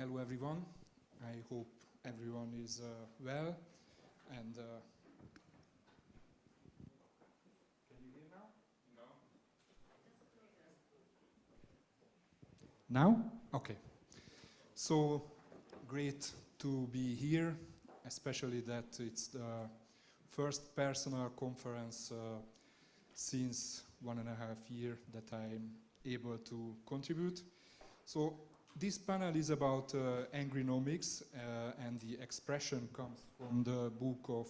Hello everyone. I hope everyone is well and can you hear now? No. Now? Okay. So great to be here, especially that it's the first personal conference since 1.5 years that I'm able to contribute. So this panel is about Angrynomics and the expression comes from the book of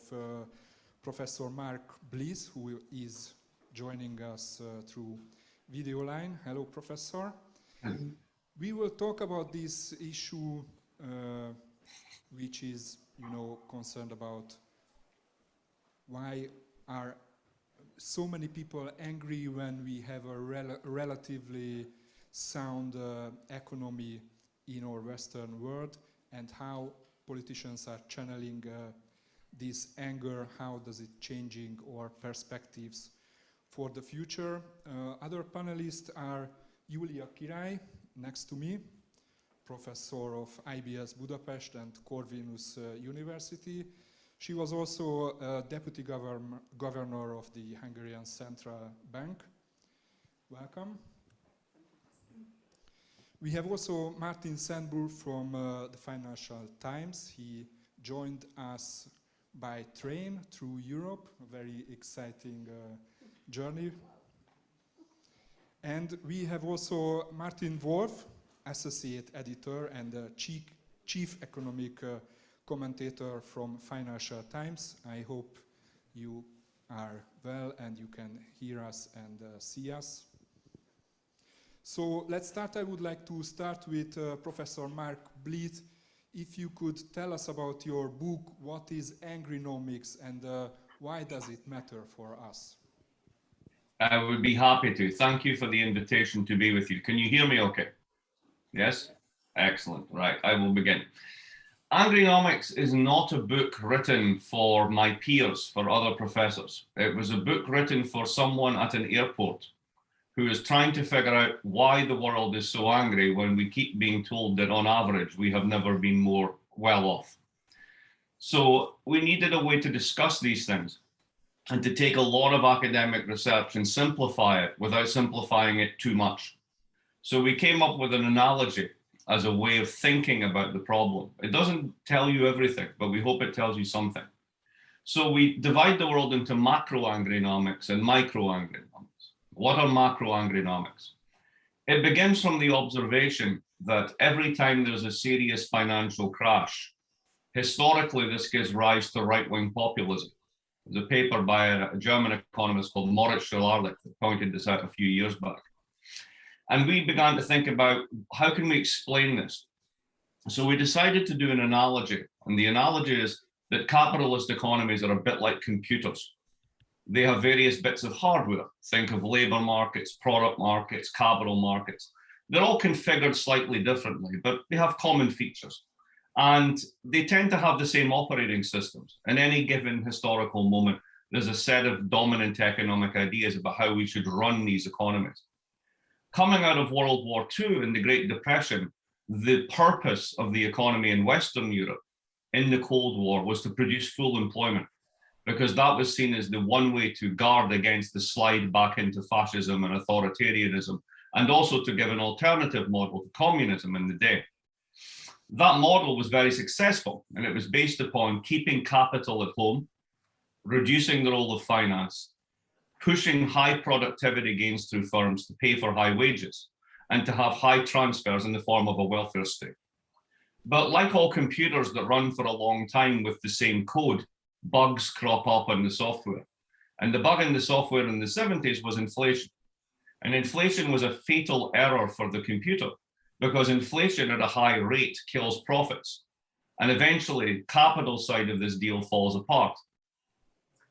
Professor Mark Blyth, who is joining us through video line. Hello, Professor. We will talk about this issue which is, concerned about why are so many people angry when we have a relatively sound economy in our Western world, and how politicians are channeling this anger, how does it changing our perspectives for the future. Other panelists are Júlia Király, next to me, professor of IBS Budapest and Corvinus University. She was also deputy governor of the Hungarian Central Bank. Welcome. We have also Martin Sandbu from the Financial Times. He joined us by train through Europe, a very exciting journey. And we have also Martin Wolf, associate editor and chief economic commentator from Financial Times. I hope you are well and you can hear us and see us. So let's start. I would like to start with Professor Mark Blyth. If you could tell us about your book, what is Angrynomics and why does it matter for us? I would be happy to. Thank you for the invitation to be with you. Can you hear me okay? Yes? Excellent. Right, I will begin. Angrynomics is not a book written for my peers, for other professors. It was a book written for someone at an airport who is trying to figure out why the world is so angry when we keep being told that on average we have never been more well off. So we needed a way to discuss these things and to take a lot of academic research and simplify it without simplifying it too much. So we came up with an analogy as a way of thinking about the problem. It doesn't tell you everything, but we hope it tells you something. So we divide the world into macro Angrynomics and micro Angrynomics. What are macro Angrynomics? It begins from the observation that every time there's a serious financial crash, historically this gives rise to right-wing populism. There's a paper by a German economist called Moderator that pointed this out a few years back. And we began to think about how can we explain this? So we decided to do an analogy. And the analogy is that capitalist economies are a bit like computers. They have various bits of hardware. Think of labor markets, product markets, capital markets. They're all configured slightly differently, but they have common features. And they tend to have the same operating systems. In any given historical moment, there's a set of dominant economic ideas about how we should run these economies. Coming out of World War II and the Great Depression, the purpose of the economy in Western Europe in the Cold War was to produce full employment, because that was seen as the one way to guard against the slide back into fascism and authoritarianism, and also to give an alternative model to communism in the day. That model was very successful, and it was based upon keeping capital at home, reducing the role of finance, pushing high productivity gains through firms to pay for high wages, and to have high transfers in the form of a welfare state. But like all computers that run for a long time with the same code, bugs crop up in the software. And the bug in the software in the 70s was inflation. And inflation was a fatal error for the computer, because inflation at a high rate kills profits. And eventually, capital side of this deal falls apart.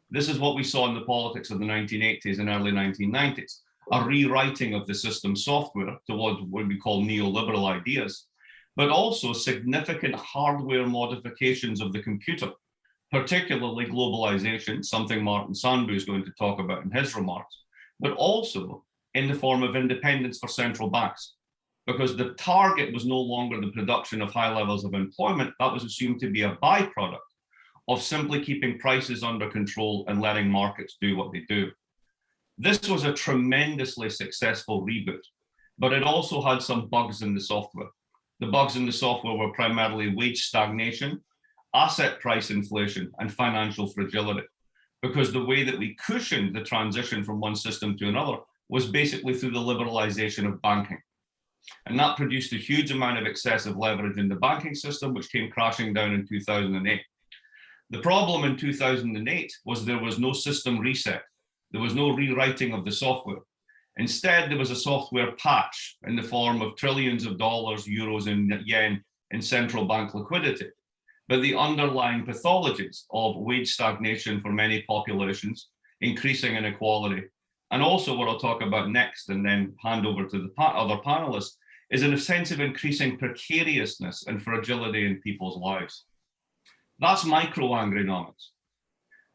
This is what we saw in the politics of the 1980s and early 1990s, a rewriting of the system software towards what we call neoliberal ideas, but also significant hardware modifications of the computer, particularly globalization, something Martin Sandbu is going to talk about in his remarks, but also in the form of independence for central banks. because the target was no longer the production of high levels of employment. That was assumed to be a byproduct of simply keeping prices under control and letting markets do what they do. This was a tremendously successful reboot, but it also had some bugs in the software. The bugs in the software were primarily wage stagnation, asset price inflation, and financial fragility, because the way that we cushioned the transition from one system to another was basically through the liberalization of banking. And that produced a huge amount of excessive leverage in the banking system, which came crashing down in 2008. The problem in 2008 was there was no system reset. There was no rewriting of the software. Instead, there was a software patch in the form of trillions of dollars, euros, and yen in central bank liquidity. But the underlying pathologies of wage stagnation for many populations, increasing inequality, and also what I'll talk about next and then hand over to the other panelists, is in a sense of increasing precariousness and fragility in people's lives. That's micro Angrynomics.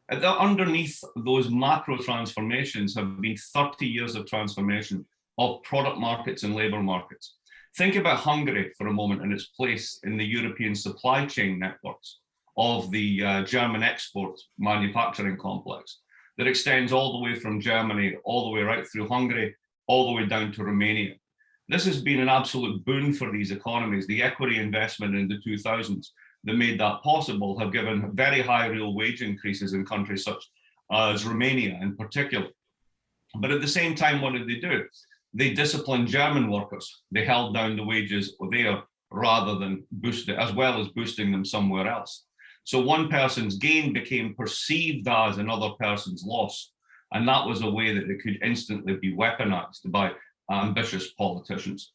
Underneath those macro transformations have been 30 years of transformation of product markets and labor markets. Think about Hungary for a moment and its place in the European supply chain networks of the German export manufacturing complex that extends all the way from Germany, all the way right through Hungary, all the way down to Romania. This has been an absolute boon for these economies. The equity investment in the 2000s that made that possible have given very high real wage increases in countries such as Romania in particular. But at the same time, what did they do? They disciplined German workers. They held down the wages there rather than boost it, as well as boosting them somewhere else. So one person's gain became perceived as another person's loss. And that was a way that it could instantly be weaponized by ambitious politicians.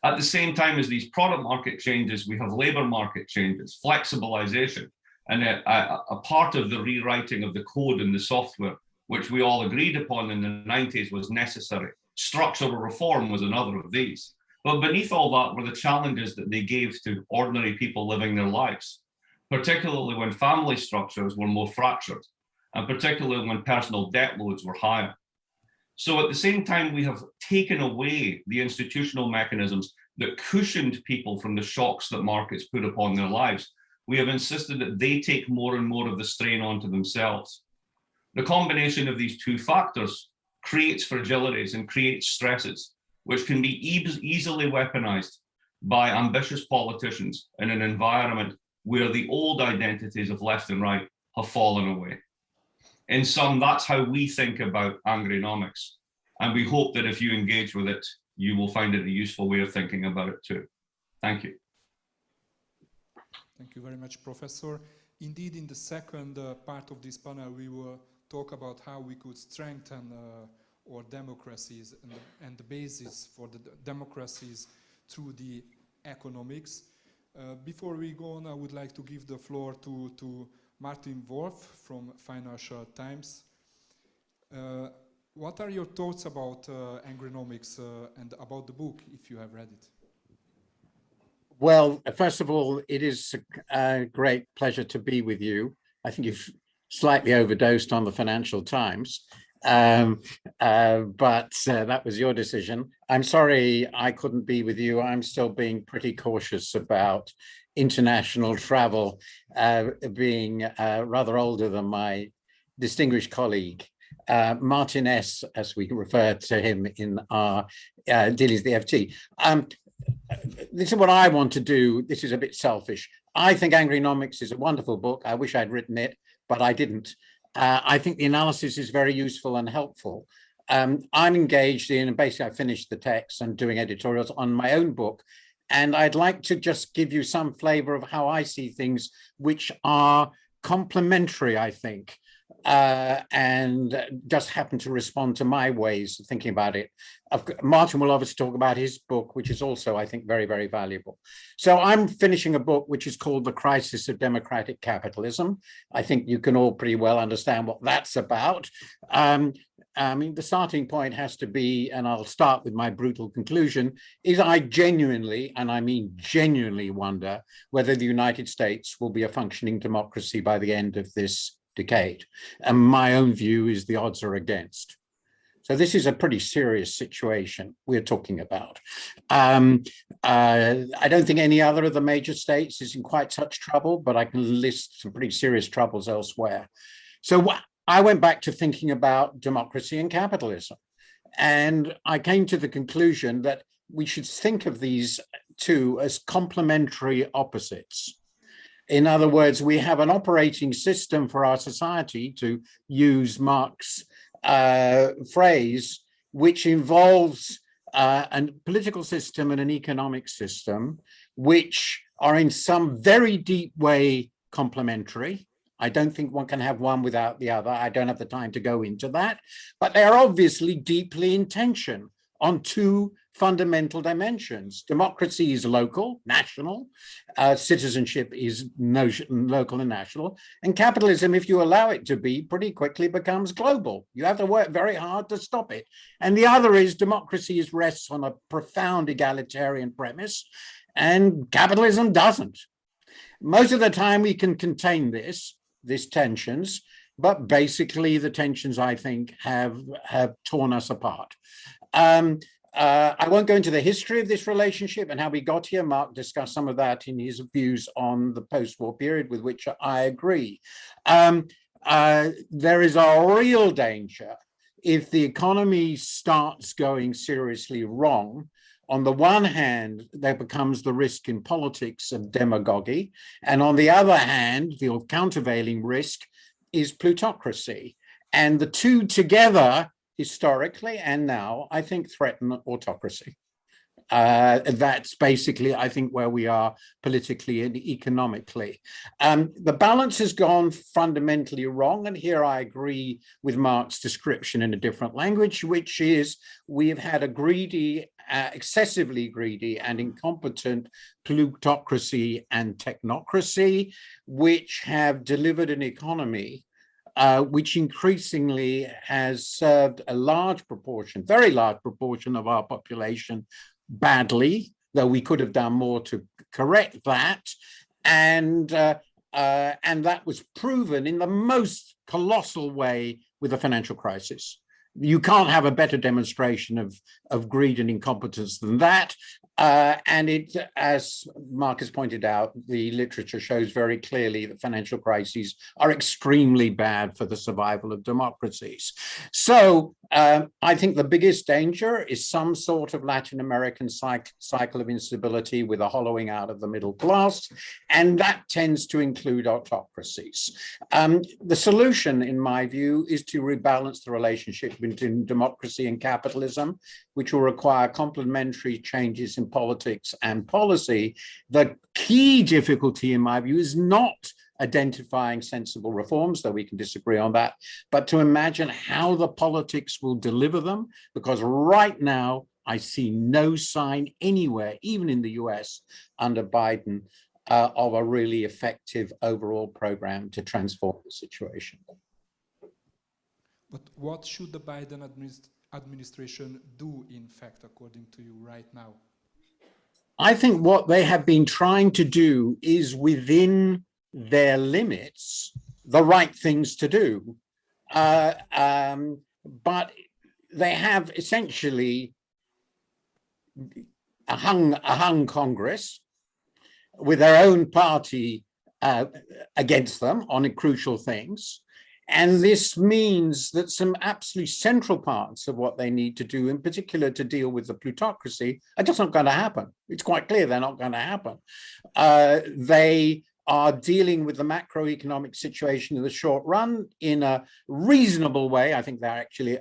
At the same time as these product market changes, we have labor market changes, flexibilization, and a part of the rewriting of the code and the software, which we all agreed upon in the 90s was necessary. Structural reform was another of these. But beneath all that were the challenges that they gave to ordinary people living their lives, particularly when family structures were more fractured, and particularly when personal debt loads were higher. So at the same time, we have taken away the institutional mechanisms that cushioned people from the shocks that markets put upon their lives. We have insisted that they take more and more of the strain onto themselves. The combination of these two factors creates fragilities and creates stresses, which can be easily weaponized by ambitious politicians in an environment where the old identities of left and right have fallen away. In sum, that's how we think about Angrynomics. And we hope that if you engage with it, you will find it a useful way of thinking about it too. Thank you. Thank you very much, Professor. Indeed, in the second part of this panel, we will talk about how we could strengthen our democracies and the basis for the democracies through the economics. Before we go on, I would like to give the floor to Martin Wolf from Financial Times. What are your thoughts about Angrynomics and about the book, if you have read it? Well, first of all, it is a great pleasure to be with you. I think you've slightly overdosed on the Financial Times, but that was your decision. I'm sorry I couldn't be with you. I'm still being pretty cautious about international travel, being rather older than my distinguished colleague, Martin S., as we refer to him in our dealings with the FT. This is what I want to do. This is a bit selfish. I think Angrynomics is a wonderful book. I wish I'd written it, but I didn't. I think the analysis is very useful and helpful. I'm engaged in, and basically I finished the text and doing editorials on my own book. And I'd like to just give you some flavor of how I see things, which are complementary, I think, and just happen to respond to my ways of thinking about it. Martin will obviously talk about his book, which is also, I think, very, very valuable. So I'm finishing a book which is called The Crisis of Democratic Capitalism. I think you can all pretty well understand what that's about. I mean, the starting point has to be, and I'll start with my brutal conclusion, is I genuinely, and I mean genuinely, wonder whether the United States will be a functioning democracy by the end of this decade. And my own view is the odds are against. So this is a pretty serious situation we're talking about. I don't think any other of the major states is in quite such trouble, but I can list some pretty serious troubles elsewhere. So I went back to thinking about democracy and capitalism. And I came to the conclusion that we should think of these two as complementary opposites. In other words, we have an operating system for our society, to use Marx's phrase, which involves a political system and an economic system, which are in some very deep way complementary. I don't think one can have one without the other. I don't have the time to go into that, but they are obviously deeply in tension on two fundamental dimensions. Democracy is local, national. Citizenship is local and national. And capitalism, if you allow it to be, pretty quickly becomes global. You have to work very hard to stop it. And the other is democracy rests on a profound egalitarian premise, and capitalism doesn't. Most of the time we can contain these tensions, but basically the tensions, I think, have torn us apart. I won't go into the history of this relationship and how we got here. Mark discussed some of that in his views on the post-war period, with which I agree. There is a real danger if the economy starts going seriously wrong. On the one hand, there becomes the risk in politics of demagogy. And on the other hand, the countervailing risk is plutocracy. And the two together, historically and now, I think threaten autocracy. That's basically, I think, where we are politically and economically. The balance has gone fundamentally wrong. And here I agree with Mark's description in a different language, which is we've had a greedy, excessively greedy and incompetent plutocracy and technocracy, which have delivered an economy which increasingly has served a large proportion, very large proportion of our population badly, though we could have done more to correct that. And that was proven in the most colossal way with the financial crisis. You can't have a better demonstration of greed and incompetence than that. And it, as Mark has pointed out, the literature shows very clearly that financial crises are extremely bad for the survival of democracies. So I think the biggest danger is some sort of Latin American cycle of instability with a hollowing out of the middle class, and that tends to include autocracies. The solution, in my view, is to rebalance the relationship between democracy and capitalism, which will require complementary changes in politics and policy. The key difficulty, in my view, is not identifying sensible reforms, though we can disagree on that, but to imagine how the politics will deliver them, because right now I see no sign anywhere, even in the US under Biden, of a really effective overall program to transform the situation. But what should the Biden administration do, in fact, according to you right now? I think what they have been trying to do is, within their limits, the right things to do. But they have essentially a hung Congress with their own party against them on crucial things. And this means that some absolutely central parts of what they need to do, in particular to deal with the plutocracy, are just not going to happen. It's quite clear they're not going to happen. They are dealing with the macroeconomic situation in the short run in a reasonable way. I think they're actually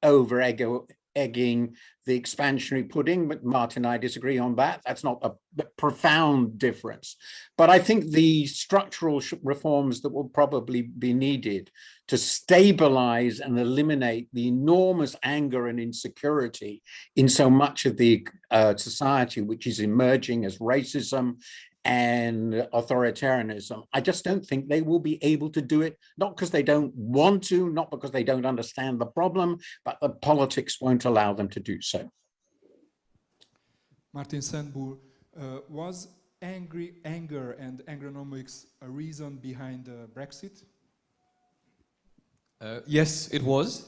over-egging the expansionary pudding, but Martin and I disagree on that. That's not a profound difference. But I think the structural reforms that will probably be needed to stabilize and eliminate the enormous anger and insecurity in so much of the society, which is emerging as racism and authoritarianism, I just don't think they will be able to do it, not because they don't want to, not because they don't understand the problem, but the politics won't allow them to do so. Martin Sandbu, was anger and Angrynomics a reason behind Brexit? Yes, it was.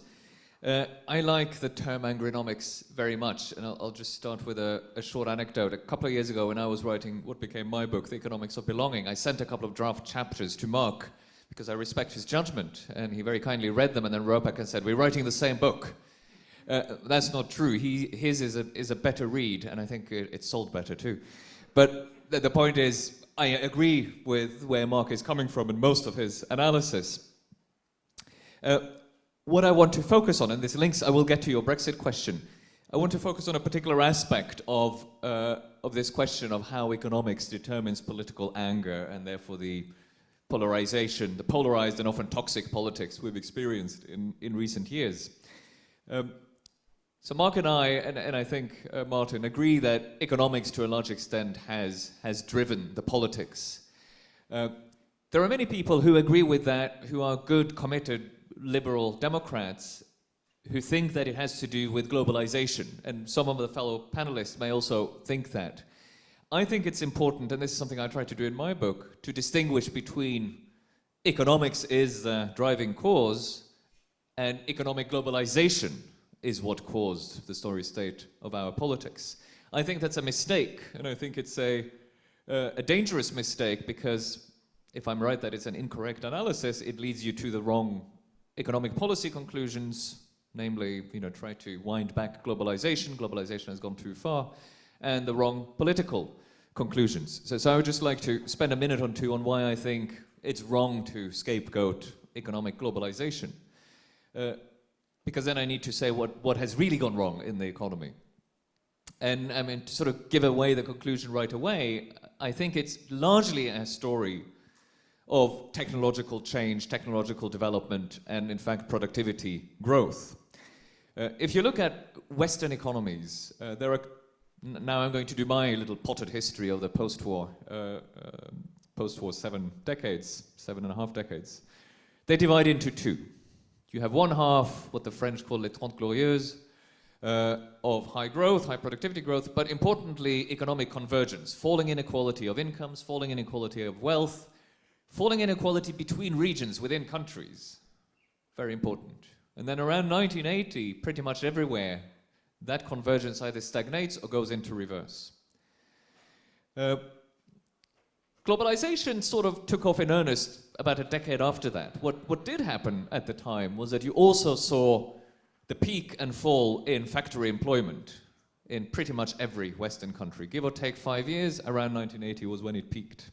I like the term Angrynomics very much, and I'll just start with a short anecdote. A couple of years ago, when I was writing what became my book, The Economics of Belonging, I sent a couple of draft chapters to Mark because I respect his judgment, and he very kindly read them and then wrote back and said, "We're writing the same book." That's not true. His is a better read, and I think it sold better too. But the point is, I agree with where Mark is coming from in most of his analysis. What I want to focus on, and this links, I will get to your Brexit question. I want to focus on a particular aspect of this question of how economics determines political anger and therefore the polarization, the polarized and often toxic politics we've experienced in recent years. So Mark and I think Martin, agree that economics to a large extent has driven the politics. There are many people who agree with that, who are good, committed liberal Democrats, who think that it has to do with globalization, and some of the fellow panelists may also think that. I think it's important, and this is something I try to do in my book, to distinguish between economics is the driving cause and economic globalization is what caused the sorry state of our politics. I think that's a mistake, and I think it's a dangerous mistake, because if I'm right that it's an incorrect analysis, it leads you to the wrong economic policy conclusions, namely, try to wind back globalization. Globalization has gone too far, and the wrong political conclusions. So I would just like to spend a minute or two on why I think it's wrong to scapegoat economic globalization. Because then I need to say what has really gone wrong in the economy. And I mean, to sort of give away the conclusion right away, I think it's largely a story of technological change, technological development, and in fact productivity growth. If you look at Western economies, now I'm going to do my little potted history of the post-war 7 and a half decades. They divide into two. You have one half, what the French call les 30 glorieuses, of high growth, high productivity growth, but importantly, economic convergence, falling inequality of incomes, falling inequality of wealth, falling inequality between regions within countries, very important. And then around 1980, pretty much everywhere, that convergence either stagnates or goes into reverse. Globalization sort of took off in earnest about a decade after that. What did happen at the time was that you also saw the peak and fall in factory employment in pretty much every Western country. Give or take 5 years, around 1980 was when it peaked.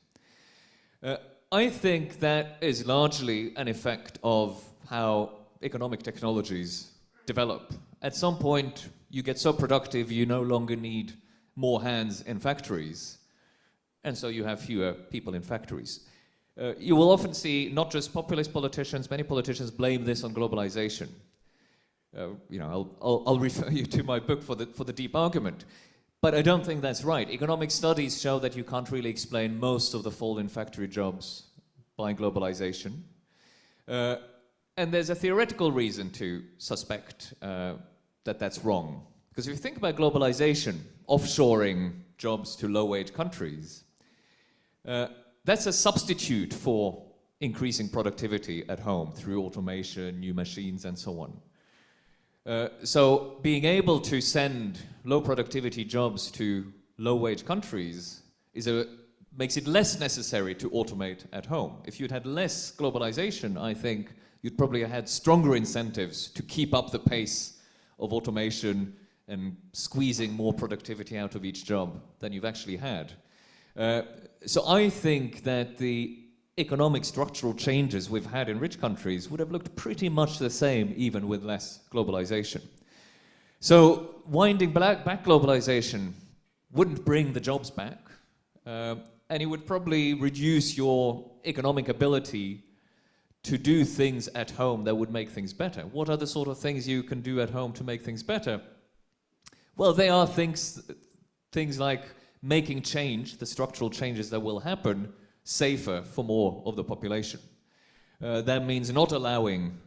I think that is largely an effect of how economic technologies develop. At some point, you get so productive, you no longer need more hands in factories, and so you have fewer people in factories. You will often see not just populist politicians, many politicians blame this on globalization. I'll refer you to my book for the deep argument. But I don't think that's right. Economic studies show that you can't really explain most of the fall in factory jobs by globalization. And there's a theoretical reason to suspect that that's wrong. Because if you think about globalization, offshoring jobs to low-wage countries, that's a substitute for increasing productivity at home through automation, new machines, and so on. So being able to send low productivity jobs to low wage countries makes it less necessary to automate at home. If you'd had less globalization, I think you'd probably have had stronger incentives to keep up the pace of automation and squeezing more productivity out of each job than you've actually had. So I think that the economic structural changes we've had in rich countries would have looked pretty much the same even with less globalization. So winding back globalization wouldn't bring the jobs back, and it would probably reduce your economic ability to do things at home that would make things better. What are the sort of things you can do at home to make things better? Well, they are things like making change, the structural changes that will happen, safer for more of the population. That means not allowing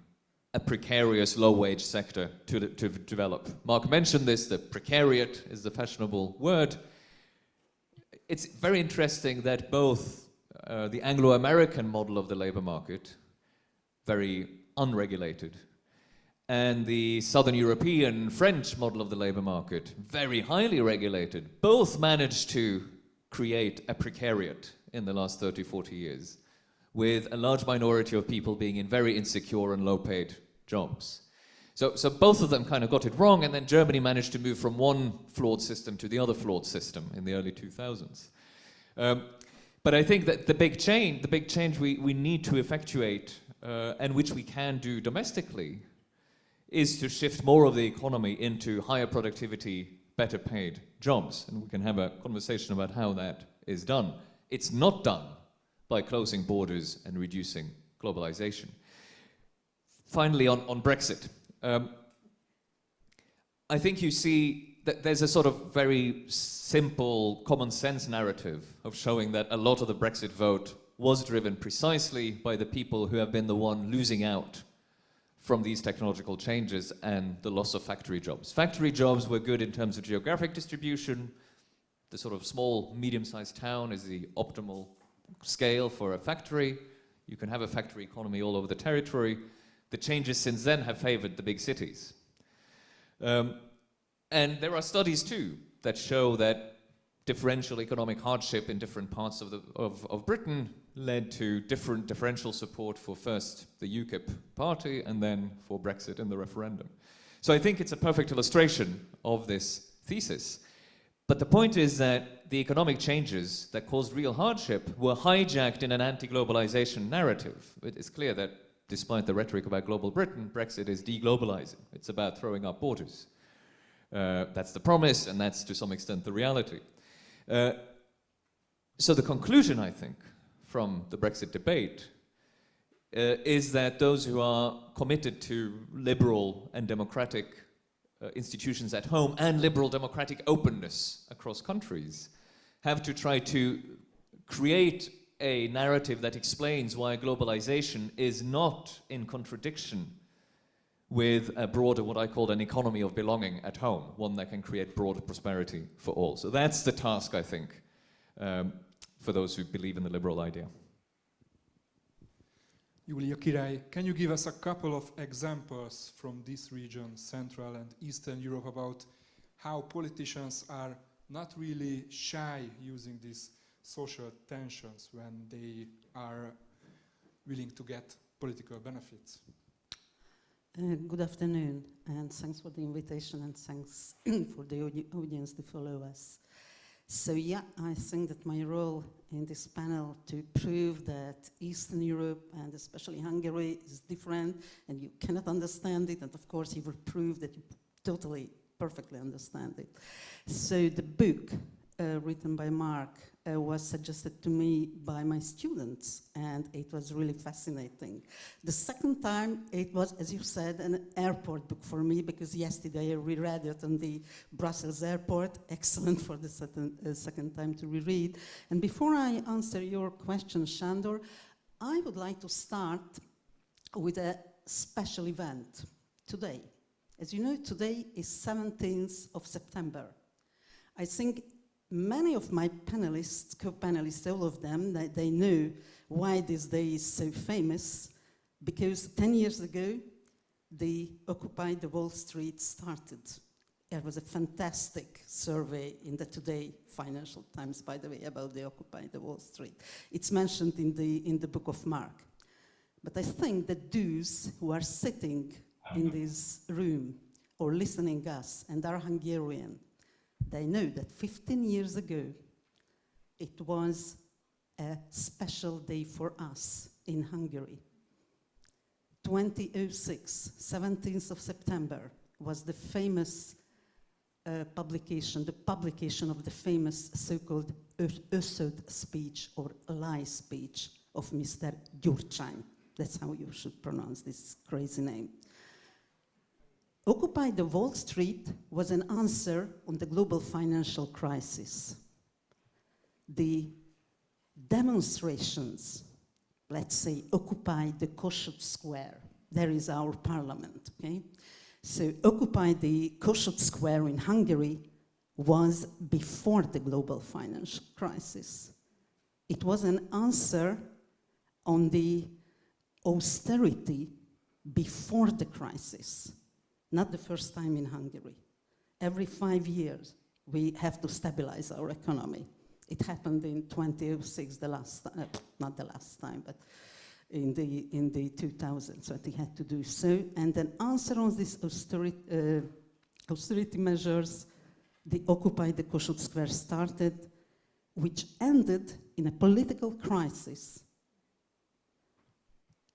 a precarious low-wage sector to develop. Mark mentioned this, the precariat is the fashionable word. It's very interesting that both the Anglo-American model of the labor market, very unregulated, and the Southern European French model of the labor market, very highly regulated, both managed to create a precariat in the last 30, 40 years, with a large minority of people being in very insecure and low-paid jobs. So both of them kind of got it wrong, and then Germany managed to move from one flawed system to the other flawed system in the early 2000s. But I think that the big change we need to effectuate, and which we can do domestically, is to shift more of the economy into higher productivity, better paid jobs. And we can have a conversation about how that is done. It's not done by closing borders and reducing globalization. Finally, on Brexit. I think you see that there's a sort of very simple common sense narrative of showing that a lot of the Brexit vote was driven precisely by the people who have been the one losing out from these technological changes and the loss of factory jobs. Factory jobs were good in terms of geographic distribution. The sort of small, medium-sized town is the optimal scale for a factory. You can have a factory economy all over the territory. The changes since then have favored the big cities. And there are studies too that show that differential economic hardship in different parts of Britain led to differential support for first the UKIP party and then for Brexit in the referendum. So I think it's a perfect illustration of this thesis. But the point is that the economic changes that caused real hardship were hijacked in an anti-globalization narrative. It is clear that despite the rhetoric about global Britain, Brexit is deglobalizing. It's about throwing up borders. That's the promise, and that's to some extent the reality. So the conclusion, I think, from the Brexit debate is that those who are committed to liberal and democratic institutions at home and liberal democratic openness across countries have to try to create a narrative that explains why globalization is not in contradiction with a broader, what I call an economy of belonging at home, one that can create broader prosperity for all. So that's the task, I think, for those who believe in the liberal idea. Júlia, Király, can you give us a couple of examples from this region, Central and Eastern Europe, about how politicians are not really shy using these social tensions when they are willing to get political benefits? Good afternoon, and thanks for the invitation, and thanks for the audience to follow us. So yeah, I think that my role in this panel to prove that Eastern Europe and especially Hungary is different and you cannot understand it, and of course you will prove that you totally, perfectly understand it. So the book written by Mark was suggested to me by my students, and it was really fascinating. The second time, it was, as you said, an airport book for me, because yesterday I reread it on the Brussels airport. Excellent for the second time to reread. And before I answer your question, Sándor, I would like to start with a special event today. As you know, today is 17th of September. I think many of my panelists, co-panelists, all of them, they know why this day is so famous, because 10 years ago, the Occupy the Wall Street started. There was a fantastic survey in the Today Financial Times, by the way, about the Occupy the Wall Street. It's mentioned in the book of Mark. But I think that those who are sitting in this room or listening us and are Hungarian, they know that 15 years ago, it was a special day for us in Hungary. 2006, 17th of September, was the famous publication of the famous so-called Öszöd speech or lie speech of Mr. Gyurcsány. That's how you should pronounce this crazy name. Occupy the Wall Street was an answer on the global financial crisis. The demonstrations, let's say, Occupy the Kossuth Square. There is our parliament, okay? So Occupy the Kossuth Square in Hungary was before the global financial crisis. It was an answer on the austerity before the crisis. Not the first time in Hungary. Every 5 years, we have to stabilize our economy. It happened in 2006, the last time, not the last time, but in the 2000s, so they had to do so. And an answer on these austerity measures, the Occupy the Kossuth Square started, which ended in a political crisis,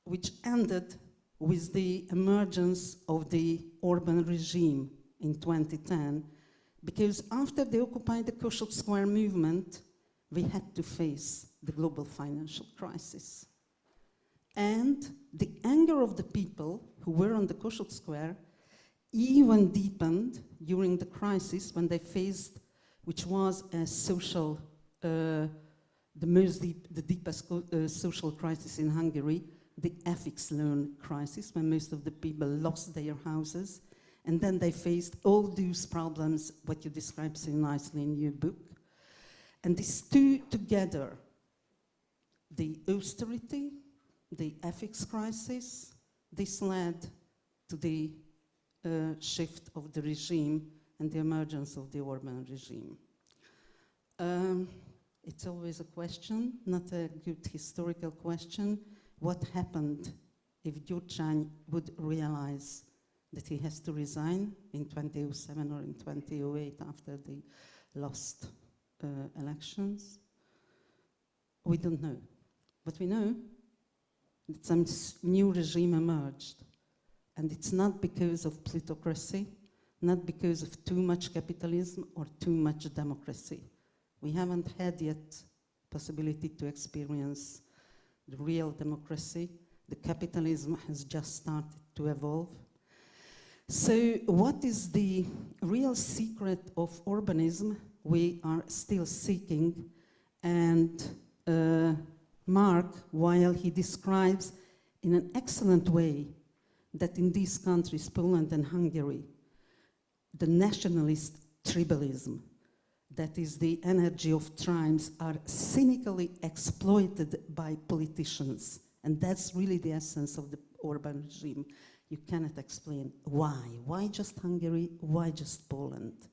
which ended with the emergence of the Orban regime in 2010, because after the Occupy the Kossuth Square movement, we had to face the global financial crisis. And the anger of the people who were on the Kossuth Square even deepened during the crisis when they faced, which was a social, the deepest social crisis in Hungary, the FX loan crisis, when most of the people lost their houses. And then they faced all those problems, what you describe so nicely in your book. And these two together, the austerity, the FX crisis, this led to the shift of the regime and the emergence of the Orban regime. It's always a question, not a good historical question. What happened if Gyurcsány would realize that he has to resign in 2007 or in 2008 after the lost elections? We don't know. But we know that some new regime emerged. And it's not because of plutocracy, not because of too much capitalism or too much democracy. We haven't had yet possibility to experience the real democracy. The capitalism has just started to evolve. So what is the real secret of urbanism? We are still seeking, and Mark, while he describes in an excellent way that in these countries, Poland and Hungary, the nationalist tribalism, that is the energy of tribes, are cynically exploited by politicians. And that's really the essence of the Orban regime. You cannot explain why. Why just Hungary? Why just Poland?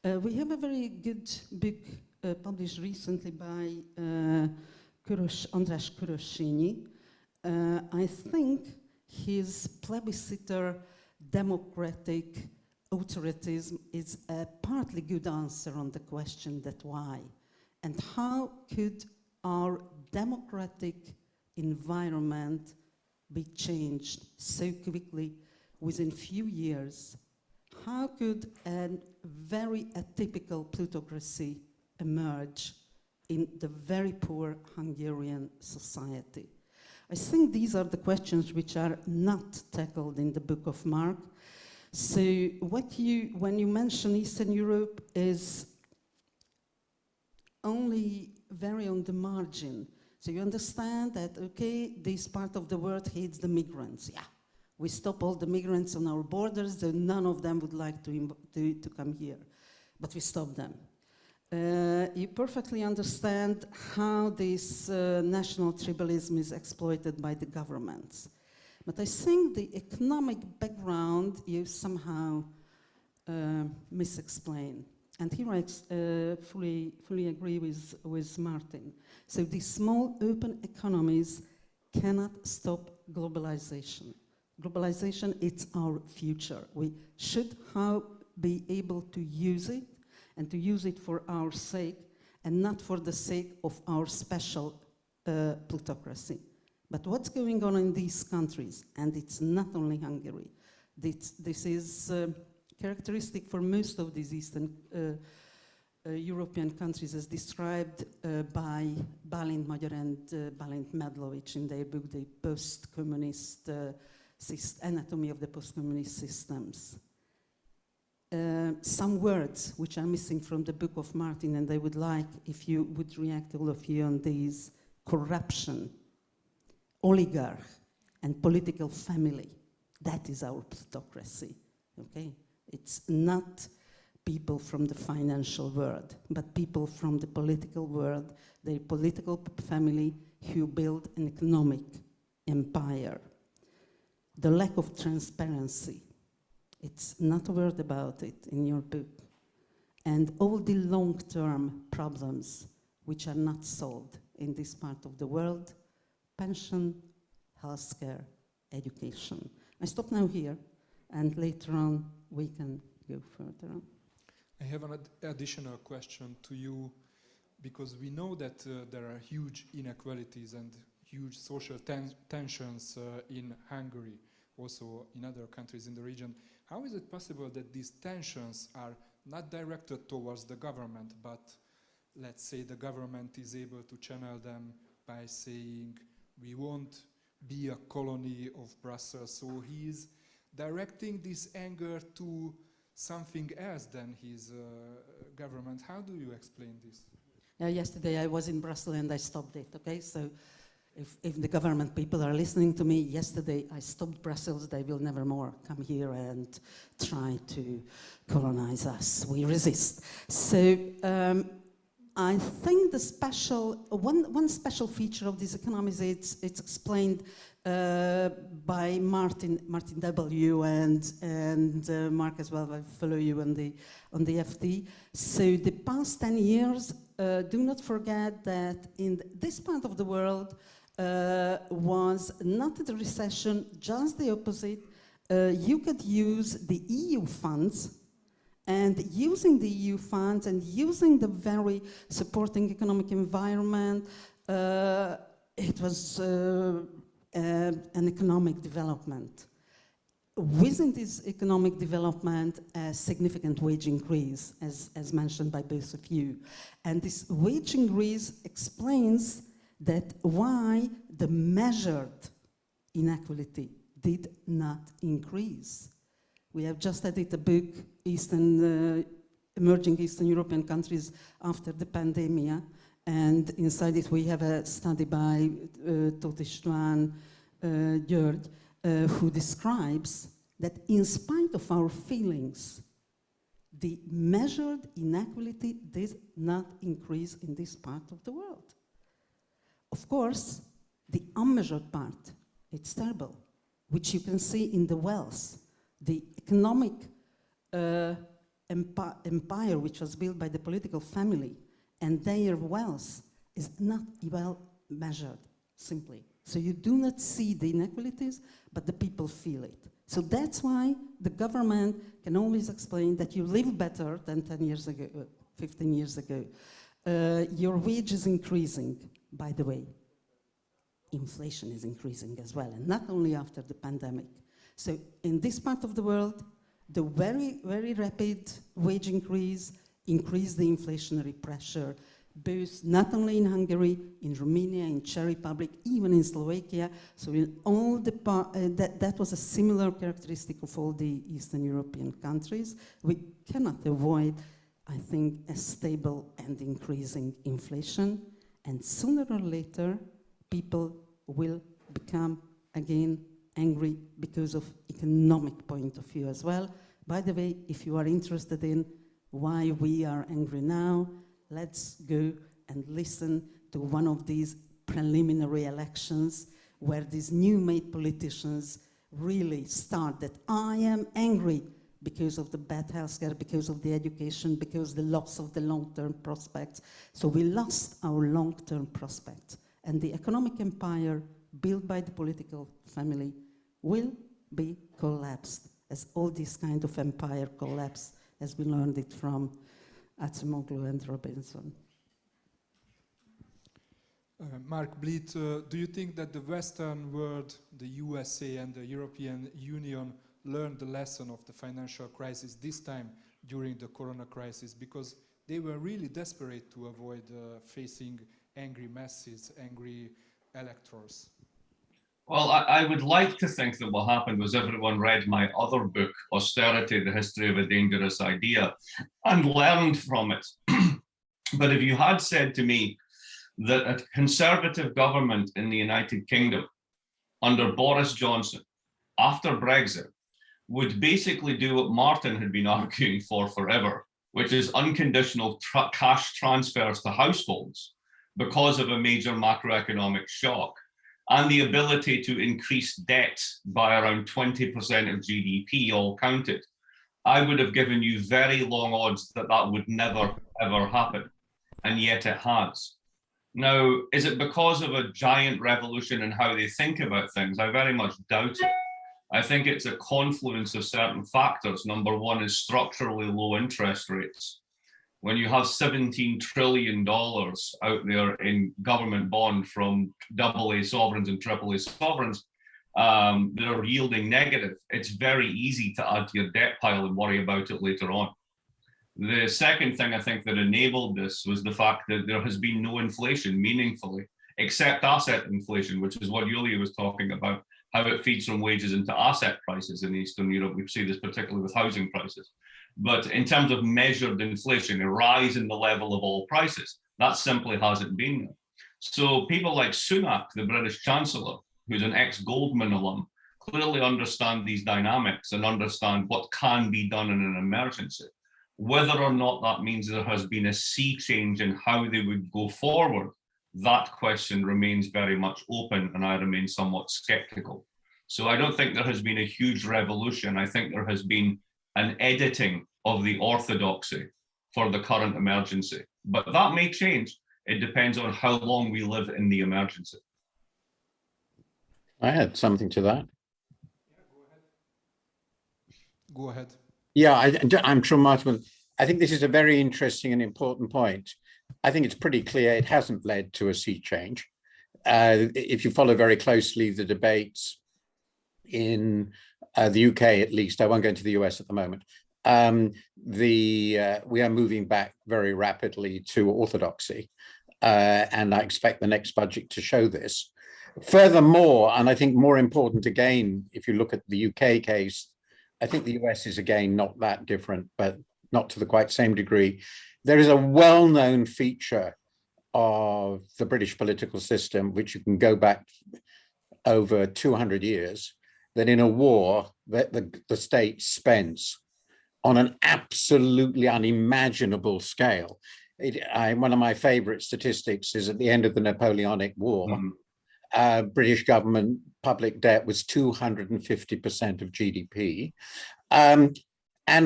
We have a very good book published recently by András Körösényi. I think his plebiscite democratic authoritism is a partly good answer on the question that why. And how could our democratic environment be changed so quickly within few years? How could a very atypical plutocracy emerge in the very poor Hungarian society? I think these are the questions which are not tackled in the book of Mark. So when you mention Eastern Europe, is only very on the margin. So you understand that, okay, this part of the world hates the migrants. Yeah, we stop all the migrants on our borders, so none of them would like to come here, but we stop them. You perfectly understand how this national tribalism is exploited by the governments. But I think the economic background you somehow misexplain. And here I fully agree with Martin. So these small open economies cannot stop globalization. Globalization, it's our future. We should be able to use it, and to use it for our sake, and not for the sake of our special plutocracy. But what's going on in these countries, and it's not only Hungary, this is characteristic for most of these Eastern European countries, as described by Bálint Magyar and Bálint Medlovics in their book, The Post-Communist Anatomy of the Post-Communist Systems. Some words which are missing from the book of Martin, and I would like if you would react, all of you, on these: corruption, oligarch, and political family. That is our plutocracy, okay? It's not people from the financial world, but people from the political world, their political family who build an economic empire. The lack of transparency It's not a word about it in your book. And all the long-term problems which are not solved in this part of the world, pension, healthcare, education. I stop now here, and later on we can go further on. I have an additional question to you, because we know that there are huge inequalities and huge social tensions in Hungary, also in other countries in the region. How is it possible that these tensions are not directed towards the government, but let's say the government is able to channel them by saying, we won't be a colony of Brussels, so he is directing this anger to something else than his government. How do you explain this? Yesterday I was in Brussels and I stopped it, okay? So if the government people are listening to me, yesterday I stopped Brussels. They will never more come here and try to colonize us. We resist. So I think the one special feature of this economies, it's explained by Martin W. and Mark as well. I follow you on the FT. So the past 10 years, do not forget that in this part of the world was not the recession, just the opposite. You could use the EU funds, and using the EU funds and using the very supporting economic environment, it was an economic development. Within this economic development, a significant wage increase, as mentioned by both of you. And this wage increase explains that why the measured inequality did not increase. We have just edited a book, Emerging Eastern European Countries After the Pandemic, and inside it we have a study by Tóth István György, who describes that in spite of our feelings, the measured inequality did not increase in this part of the world. Of course, the unmeasured part, it's terrible, which you can see in the wealth. The economic empire which was built by the political family and their wealth is not well measured, simply. So you do not see the inequalities, but the people feel it. So that's why the government can always explain that you live better than 10 years ago, 15 years ago. Your wage is increasing, by the way. Inflation is increasing as well, and not only after the pandemic. So in this part of the world, the very, very rapid wage increase increased the inflationary pressure, both not only in Hungary, in Romania, in Czech Republic, even in Slovakia. So in all the that was a similar characteristic of all the Eastern European countries. We cannot avoid, I think, a stable and increasing inflation. And sooner or later, people will become again angry because of economic point of view as well. By the way, if you are interested in why we are angry now, let's go and listen to one of these preliminary elections where these new-made politicians really start that I am angry because of the bad healthcare, because of the education, because the loss of the long-term prospects. So we lost our long-term prospects. And the economic empire built by the political family will be collapsed, as all this kind of empire collapse, as we learned it from Acemoglu and Robinson. Mark Blyth, do you think that the Western world, the USA and the European Union, learned the lesson of the financial crisis this time during the corona crisis, because they were really desperate to avoid facing angry masses, angry electors? Well, I would like to think that what happened was everyone read my other book, Austerity, The History of a Dangerous Idea, and learned from it. But if you had said to me that a conservative government in the United Kingdom under Boris Johnson after Brexit would basically do what Martin had been arguing for forever, which is unconditional cash transfers to households because of a major macroeconomic shock, and the ability to increase debt by around 20% of GDP, all counted, I would have given you very long odds that that would never, ever happen. And yet it has. Now, is it because of a giant revolution in how they think about things? I very much doubt it. I think it's a confluence of certain factors. Number one is structurally low interest rates. When you have $17 trillion out there in government bond from AA sovereigns and AAA sovereigns that are yielding negative, it's very easy to add to your debt pile and worry about it later on. The second thing I think that enabled this was the fact that there has been no inflation meaningfully, except asset inflation, which is what Júlia was talking about, how it feeds from wages into asset prices in Eastern Europe. We see this particularly with housing prices. But in terms of measured inflation, a rise in the level of all prices, that simply hasn't been there. So people like Sunak, the British Chancellor, who's an ex-Goldman alum, clearly understand these dynamics and understand what can be done in an emergency. Whether or not that means there has been a sea change in how they would go forward, that question remains very much open, and I remain somewhat skeptical. So I don't think there has been a huge revolution. I think there has been an editing of the orthodoxy for the current emergency. But that may change. It depends on how long we live in the emergency. I had something to that. Go ahead. Yeah, I'm sure Martin. I think this is a very interesting and important point. I think it's pretty clear it hasn't led to a sea change. If you follow very closely the debates in the UK, at least, I won't go into the US at the moment, we are moving back very rapidly to orthodoxy. And I expect the next budget to show this. Furthermore, and I think more important again, if you look at the UK case, I think the US is again not that different, but not to the quite same degree. There is a well-known feature of the British political system, which you can go back over 200 years, that in a war that the state spends on an absolutely unimaginable scale. One of my favorite statistics is at the end of the Napoleonic War, British government public debt was 250% of GDP. And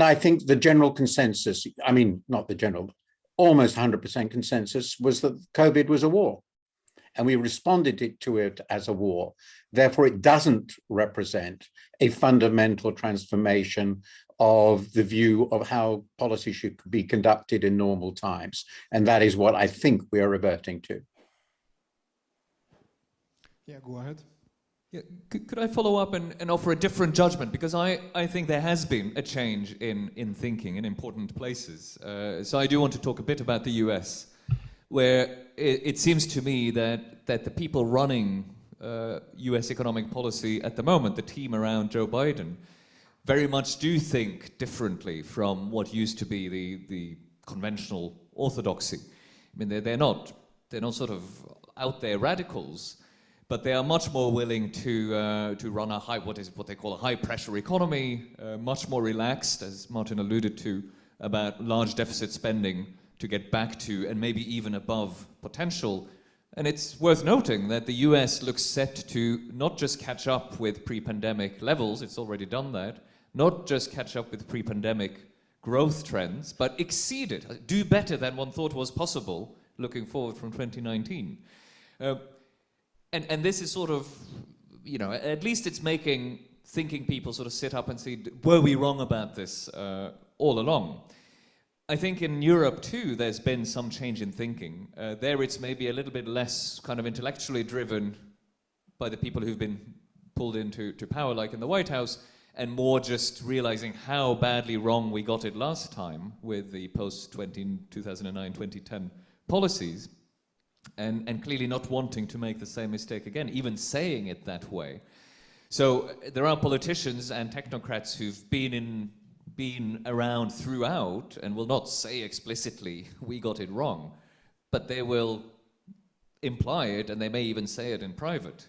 I think the general consensus, I mean, not the general, almost 100% consensus was that COVID was a war. And we responded to it as a war. Therefore, it doesn't represent a fundamental transformation of the view of how policy should be conducted in normal times. And that is what I think we are reverting to. Yeah, go ahead. Yeah, could I follow up and offer a different judgment? Because I think there has been a change in thinking in important places. So I do want to talk a bit about the US, where it seems to me that the people running US economic policy at the moment, the team around Joe Biden, very much do think differently from what used to be the conventional orthodoxy. I mean, they're not sort of out there radicals, but they are much more willing to run what they call a high pressure economy, much more relaxed, as Martin alluded to, about large deficit spending to get back to and maybe even above potential. And it's worth noting that the US looks set to not just catch up with pre-pandemic levels, it's already done that, not just catch up with pre-pandemic growth trends, but exceed it, do better than one thought was possible looking forward from 2019. And this is sort of, you know, at least it's making thinking people sort of sit up and say, were we wrong about this all along? I think in Europe too, there's been some change in thinking. There it's maybe a little bit less kind of intellectually driven by the people who've been pulled into power, like in the White House, and more just realizing how badly wrong we got it last time with the post-2009-2010 policies. And clearly not wanting to make the same mistake again, even saying it that way. So there are politicians and technocrats who've been around throughout and will not say explicitly, we got it wrong, but they will imply it, and they may even say it in private.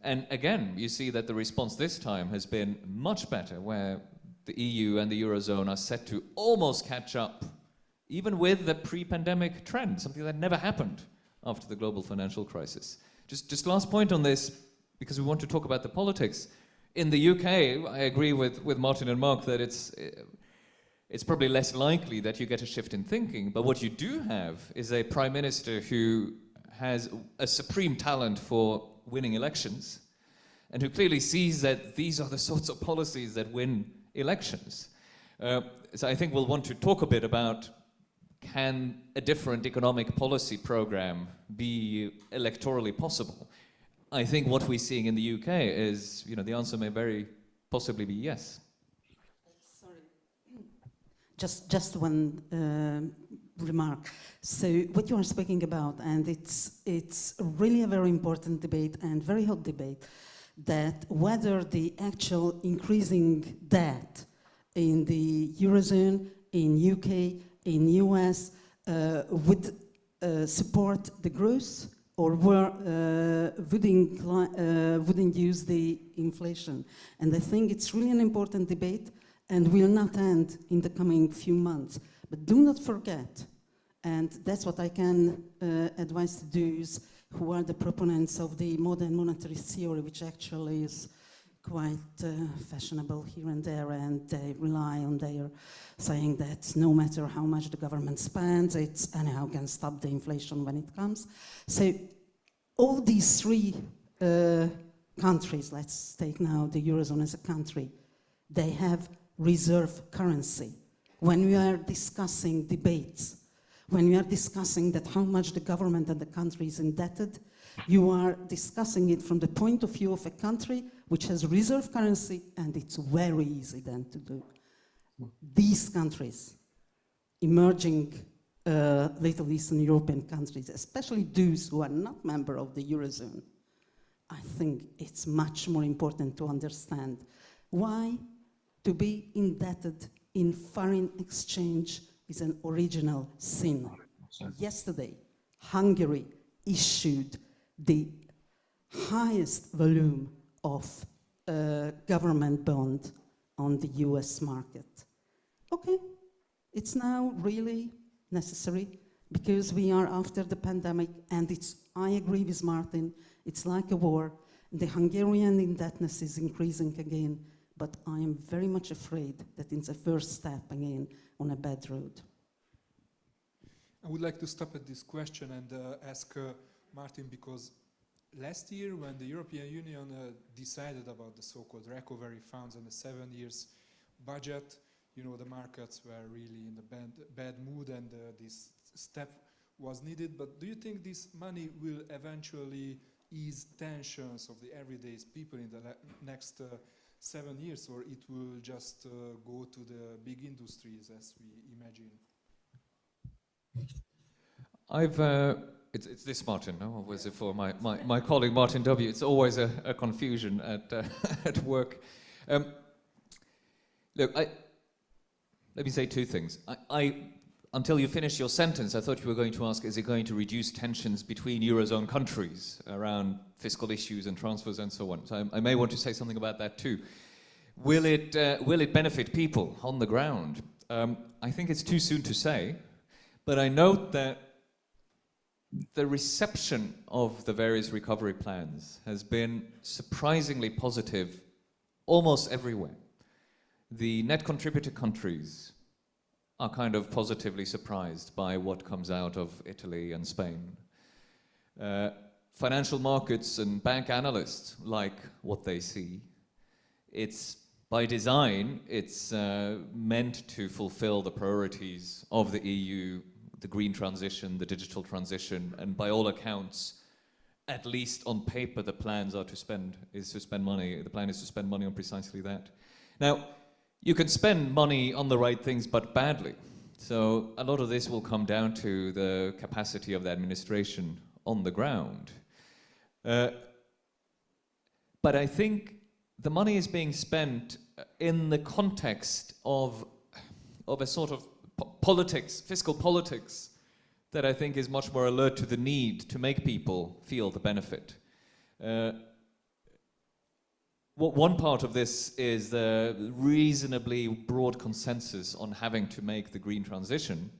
And again, you see that the response this time has been much better, where the EU and the Eurozone are set to almost catch up, even with the pre-pandemic trend, something that never happened after the global financial crisis. Just last point on this, because we want to talk about the politics. In the UK, I agree with Martin and Mark that it's probably less likely that you get a shift in thinking. But what you do have is a prime minister who has a supreme talent for winning elections, and who clearly sees that these are the sorts of policies that win elections. So I think we'll want to talk a bit about, can a different economic policy program be electorally possible? I think what we're seeing in the UK is, you know, the answer may very possibly be yes. Sorry. Just one remark. So what you are speaking about, and it's really a very important debate and very hot debate, that whether the actual increasing debt in the Eurozone, in UK, in US would support the growth, or would induce the inflation. And I think it's really an important debate and will not end in the coming few months. But do not forget, and that's what I can advise to those who are the proponents of the modern monetary theory, which actually is quite fashionable here and there, and they rely on their saying that no matter how much the government spends, it's anyhow can stop the inflation when it comes. So all these three countries, let's take now the Eurozone as a country, they have reserve currency. When we are discussing debates, when we are discussing that how much the government and the country is indebted, you are discussing it from the point of view of a country which has reserve currency, and it's very easy then to do. These countries, emerging Little Eastern European countries, especially those who are not member of the Eurozone, I think it's much more important to understand why to be indebted in foreign exchange is an original sin. Yesterday, Hungary issued the highest volume of government bond on the US market. Okay, it's now really necessary because we are after the pandemic, and I agree with Martin, it's like a war. The Hungarian indebtedness is increasing again, but I am very much afraid that it's a first step again on a bad road. I would like to stop at this question and ask Martin, because last year when the European Union decided about the so-called recovery funds and the 7 years budget, you know, the markets were really in a bad mood, and this step was needed. But do you think this money will eventually ease tensions of the everyday people in the next 7 years, or it will just go to the big industries as we imagine? It's this Martin, no? Or was it for my colleague Martin W? It's always a confusion at at work. Look, let me say two things. Until you finish your sentence, I thought you were going to ask, is it going to reduce tensions between Eurozone countries around fiscal issues and transfers and so on? So I may want to say something about that too. Will it benefit people on the ground? I think it's too soon to say, but I note that the reception of the various recovery plans has been surprisingly positive almost everywhere. The net contributor countries are kind of positively surprised by what comes out of Italy and Spain. Financial markets and bank analysts like what they see. It's by design, it's meant to fulfill the priorities of the EU, the green transition, the digital transition, and by all accounts, at least on paper, the plans are to spend money. The plan is to spend money on precisely that. Now, you can spend money on the right things, but badly. So a lot of this will come down to the capacity of the administration on the ground. But I think the money is being spent in the context of a sort of politics, fiscal politics, that I think is much more alert to the need to make people feel the benefit. One part of this is the reasonably broad consensus on having to make the green transition,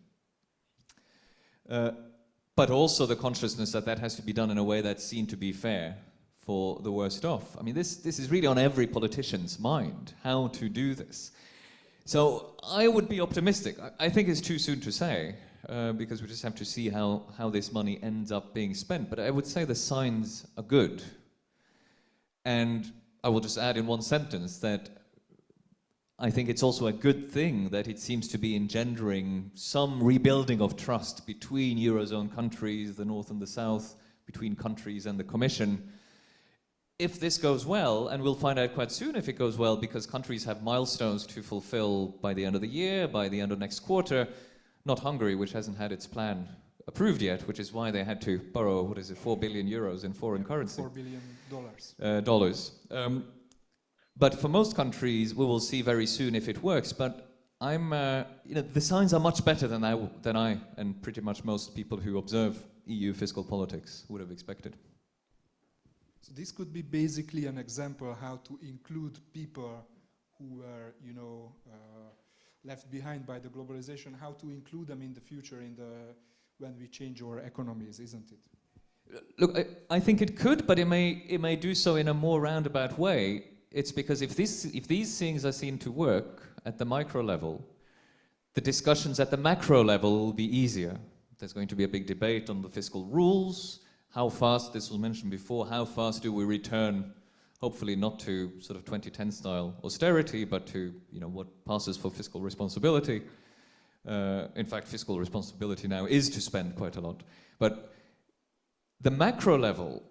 but also the consciousness that that has to be done in a way that's seen to be fair for the worst off. I mean, this is really on every politician's mind, how to do this. So I would be optimistic. I think it's too soon to say, because we just have to see how this money ends up being spent. But I would say the signs are good. And I will just add in one sentence that I think it's also a good thing that it seems to be engendering some rebuilding of trust between Eurozone countries, the North and the South, between countries and the Commission. If this goes well, and we'll find out quite soon if it goes well, because countries have milestones to fulfill by the end of the year, by the end of next quarter, not Hungary, which hasn't had its plan approved yet, which is why they had to borrow, what is it, 4 billion euros in foreign currency? $4 billion. Dollars. But for most countries, we will see very soon if it works. But the signs are much better than I and pretty much most people who observe EU fiscal politics would have expected. So this could be basically an example how to include people who were, left behind by the globalization, how to include them in the future when we change our economies, isn't it? Look, I think it could, but it may do so in a more roundabout way. It's because if these things are seen to work at the micro level, the discussions at the macro level will be easier. There's going to be a big debate on the fiscal rules, how fast, this was mentioned before, how fast do we return, hopefully not to sort of 2010 style austerity, but to what passes for fiscal responsibility. In fact, fiscal responsibility now is to spend quite a lot. But the macro level,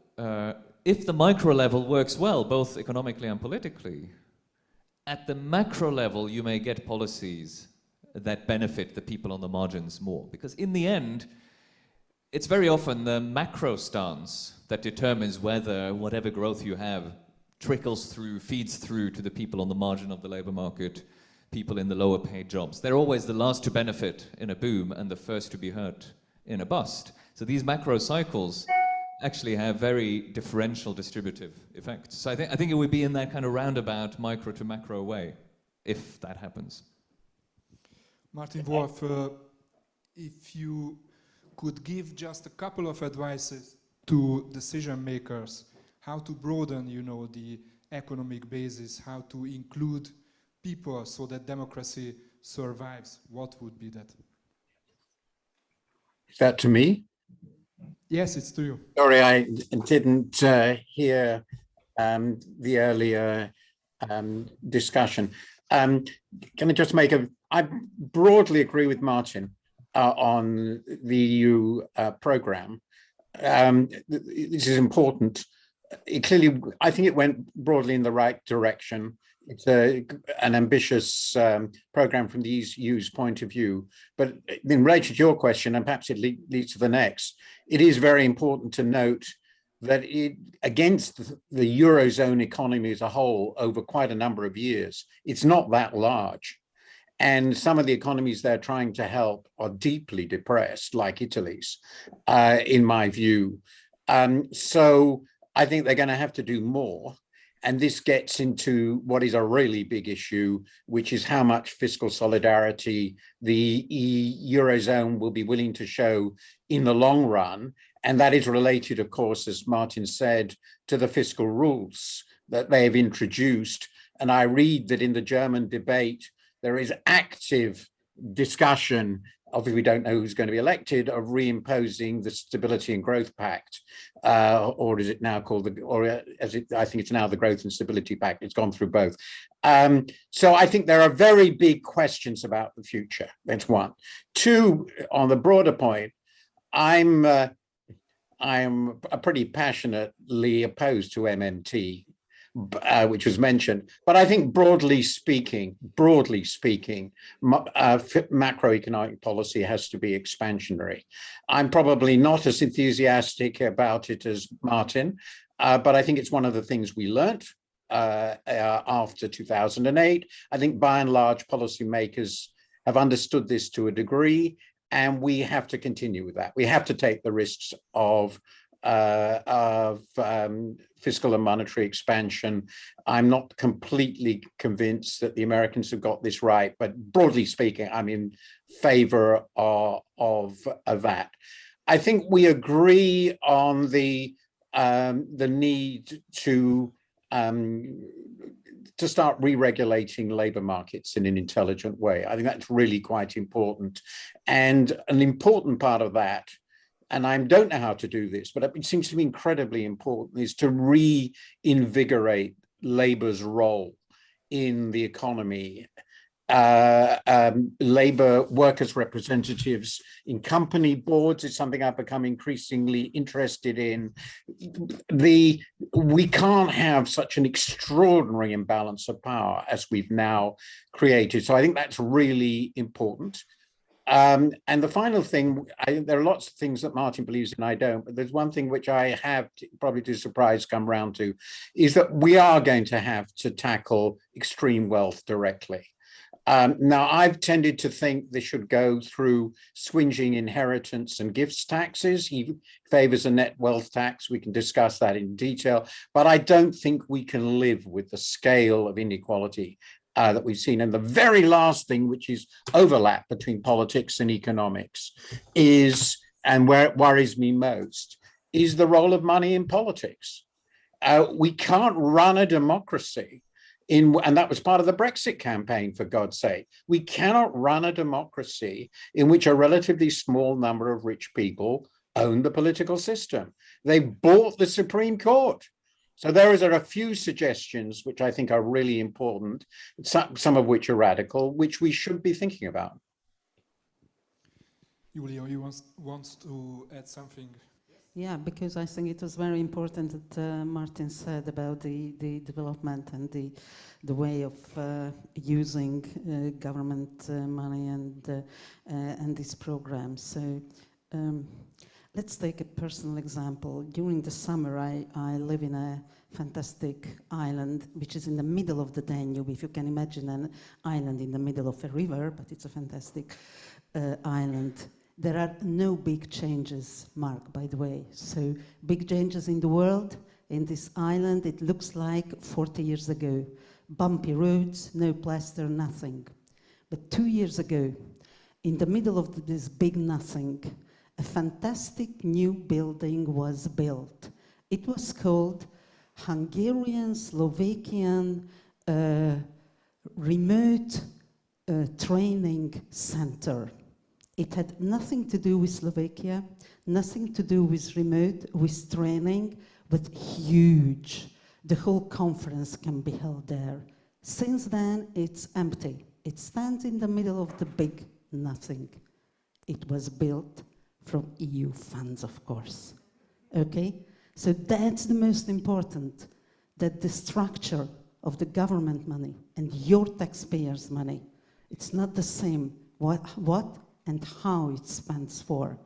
if the micro level works well, both economically and politically, at the macro level you may get policies that benefit the people on the margins more. Because in the end, it's very often the macro stance that determines whether whatever growth you have trickles through, feeds through to the people on the margin of the labor market, people in the lower paid jobs. They're always the last to benefit in a boom and the first to be hurt in a bust. So these macro cycles actually have very differential distributive effects. So I think it would be in that kind of roundabout micro to macro way, if that happens. Martin Wolf, if you could give just a couple of advices to decision makers, how to broaden, the economic basis, how to include people so that democracy survives, what would be that? Is that to me? Yes, it's to you. Sorry, I didn't hear the earlier discussion. Can I just I broadly agree with Martin on the EU program. This is important. I think it went broadly in the right direction. It's an ambitious program from the EU's point of view. But in relation to your question, and perhaps it leads to the next, it is very important to note that against the Eurozone economy as a whole over quite a number of years, it's not that large. And some of the economies they're trying to help are deeply depressed, like Italy's, in my view. So I think they're going to have to do more. And this gets into what is a really big issue, which is how much fiscal solidarity the Eurozone will be willing to show in the long run. And that is related, of course, as Martin said, to the fiscal rules that they have introduced. And I read that in the German debate, there is active discussion, obviously we don't know who's going to be elected, of reimposing the Stability and Growth Pact, or is it now called I think it's now the Growth and Stability Pact. It's gone through both. So I think there are very big questions about the future. That's one. Two, on the broader point, I'm pretty passionately opposed to MMT, which was mentioned, but I think broadly speaking, macroeconomic policy has to be expansionary. I'm probably not as enthusiastic about it as Martin, but I think it's one of the things we learnt after 2008. I think by and large policymakers have understood this to a degree, and we have to continue with that. We have to take the risks of fiscal and monetary expansion. I'm not completely convinced that the Americans have got this right, but broadly speaking, I'm in favor of that. I think we agree on the need to to start re-regulating labor markets in an intelligent way. I think that's really quite important. And an important part of that, and I don't know how to do this, but it seems to me incredibly important, is to reinvigorate labor's role in the economy. Labor workers' representatives in company boards is something I've become increasingly interested in. We can't have such an extraordinary imbalance of power as we've now created. So I think that's really important. And the final thing, there are lots of things that Martin believes in, I don't, but there's one thing which I have probably to surprise come round to, is that we are going to have to tackle extreme wealth directly. Now, I've tended to think this should go through swinging inheritance and gifts taxes. He favors a net wealth tax. We can discuss that in detail, but I don't think we can live with the scale of inequality that we've seen. And the very last thing, which is overlap between politics and economics, is, and where it worries me most, is the role of money in politics. We can't run a democracy and that was part of the Brexit campaign, for God's sake. We cannot run a democracy in which a relatively small number of rich people own the political system. They bought the Supreme Court. So there are a few suggestions which I think are really important, some of which are radical, which we should be thinking about. Júlia, you want to add something? Yeah, because I think it was very important that Martin said about the development and the way of using government money and these programs. So let's take a personal example. During the summer, I live in a fantastic island, which is in the middle of the Danube. If you can imagine an island in the middle of a river, but it's a fantastic island. There are no big changes, Mark, by the way. So big changes in the world, in this island, it looks like 40 years ago. Bumpy roads, no plaster, nothing. But 2 years ago, in the middle of this big nothing, a fantastic new building was built. It was called Hungarian, Slovakian Remote Training Center. It had nothing to do with Slovakia, nothing to do with remote, with training, but huge. The whole conference can be held there. Since then, it's empty. It stands in the middle of the big nothing. It was built from EU funds, of course. Okay? So that's the most important, that the structure of the government money and your taxpayers' money, it's not the same what and how it spends for.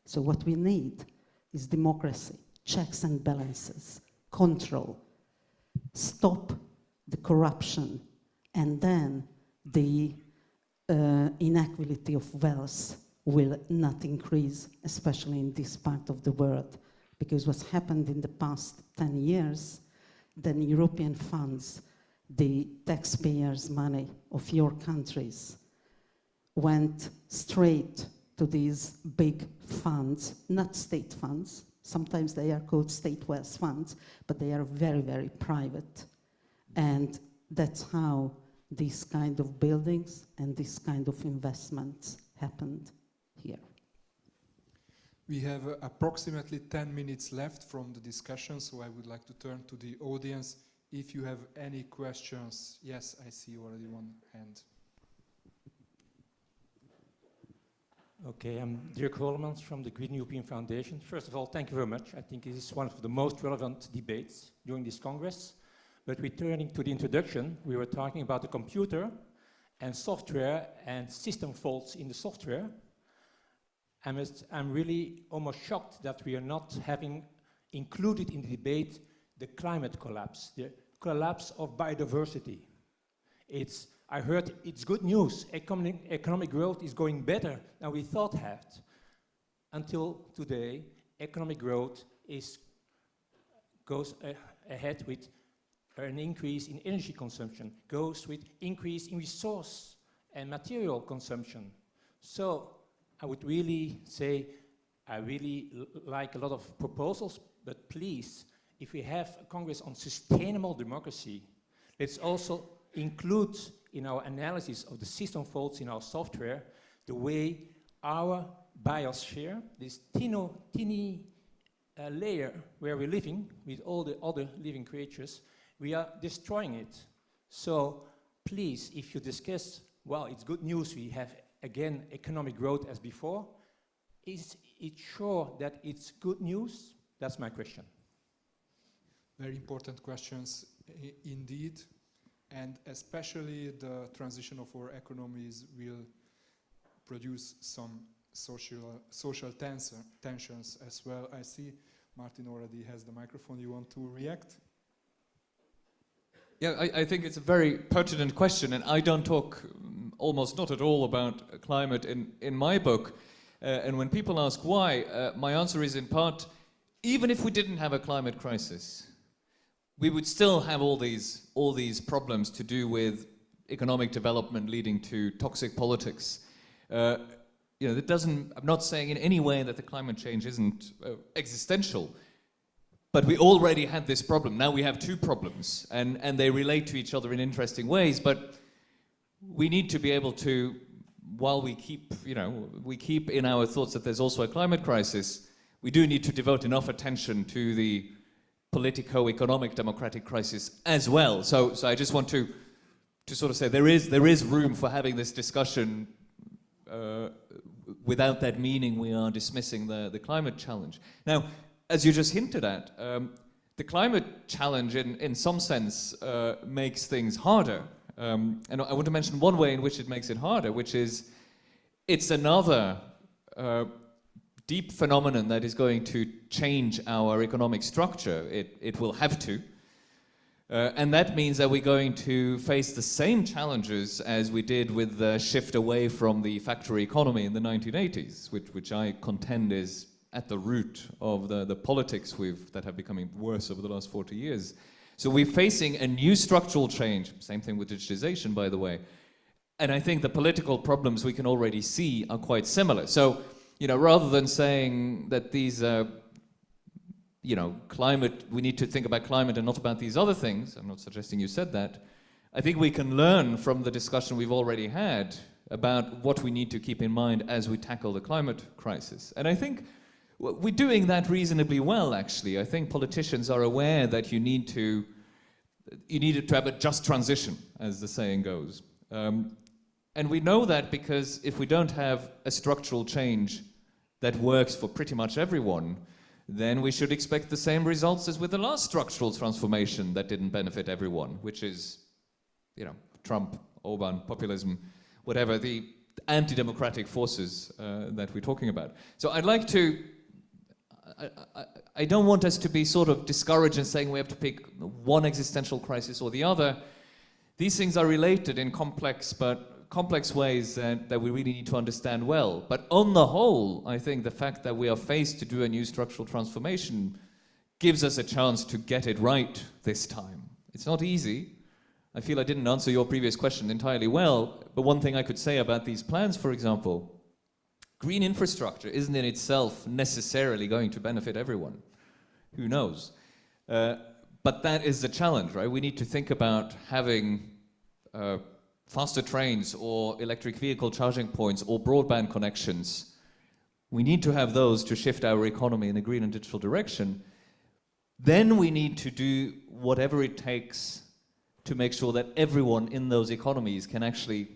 So what we need is democracy, checks and balances, control, stop the corruption, and then the inequality of wealth will not increase, especially in this part of the world. Because what's happened in the past 10 years, then European funds, the taxpayers' money of your countries, went straight to these big funds, not state funds. Sometimes they are called state wealth funds, but they are very, very private. And that's how these kind of buildings and this kind of investments happened here. We have approximately 10 minutes left from the discussion, so I would like to turn to the audience. If you have any questions, yes, I see already one hand. Okay, I'm Dirk Hollemans from the Green European Foundation. First of all, thank you very much. I think it is one of the most relevant debates during this Congress. But returning to the introduction, we were talking about the computer and software and system faults in the software. I'm really almost shocked that we are not having included in the debate the climate collapse, the collapse of biodiversity. I heard it's good news. Economic growth is going better than we thought had. Until today, economic growth goes ahead with an increase in energy consumption, goes with increase in resource and material consumption. So I would really say I really like a lot of proposals, but please, if we have a Congress on sustainable democracy, Let's also include in our analysis of the system faults in our software the way our biosphere, this teeny layer where we're living with all the other living creatures, we are destroying it. So please, if you discuss, well, it's good news, we have again economic growth as before, is it sure that it's good news? That's my question. Very important questions indeed, and especially the transition of our economies will produce some social tensions as well. I see Martin already has the microphone. You want to react? Yeah, I think it's a very pertinent question, and I don't talk almost not at all about climate in my book. And when people ask why, my answer is in part, even if we didn't have a climate crisis, we would still have all these problems to do with economic development leading to toxic politics. That doesn't. I'm not saying in any way that the climate change isn't existential, but we already had this problem. Now we have two problems, and they relate to each other in interesting ways. But we need to be able to, while we keep in our thoughts that there's also a climate crisis, we do need to devote enough attention to the politico-economic democratic crisis as well. So I just want to sort of say there is room for having this discussion. Without that meaning we are dismissing the climate challenge. Now, as you just hinted at, the climate challenge in some sense makes things harder. And I want to mention one way in which it makes it harder, which is it's another deep phenomenon that is going to change our economic structure. It will have to. And that means that we're going to face the same challenges as we did with the shift away from the factory economy in the 1980s, which I contend is at the root of the politics that have becoming worse over the last 40 years. So we're facing a new structural change, same thing with digitization, by the way. And I think the political problems we can already see are quite similar. So, rather than saying that these climate, we need to think about climate and not about these other things, I'm not suggesting you said that, I think we can learn from the discussion we've already had about what we need to keep in mind as we tackle the climate crisis. And I think we're doing that reasonably well, actually. I think politicians are aware that you needed to have a just transition, as the saying goes. And we know that because if we don't have a structural change that works for pretty much everyone, then we should expect the same results as with the last structural transformation that didn't benefit everyone, which is, Trump, Orban, populism, whatever, the anti-democratic forces that we're talking about. So I'd like to, I don't want us to be sort of discouraged and saying we have to pick one existential crisis or the other. These things are related in complex ways that we really need to understand well. But on the whole, I think the fact that we are faced to do a new structural transformation gives us a chance to get it right this time. It's not easy. I feel I didn't answer your previous question entirely well, but one thing I could say about these plans, for example, green infrastructure isn't in itself necessarily going to benefit everyone. Who knows? But that is the challenge, right? We need to think about having faster trains or electric vehicle charging points or broadband connections. We need to have those to shift our economy in a green and digital direction. Then we need to do whatever it takes to make sure that everyone in those economies can actually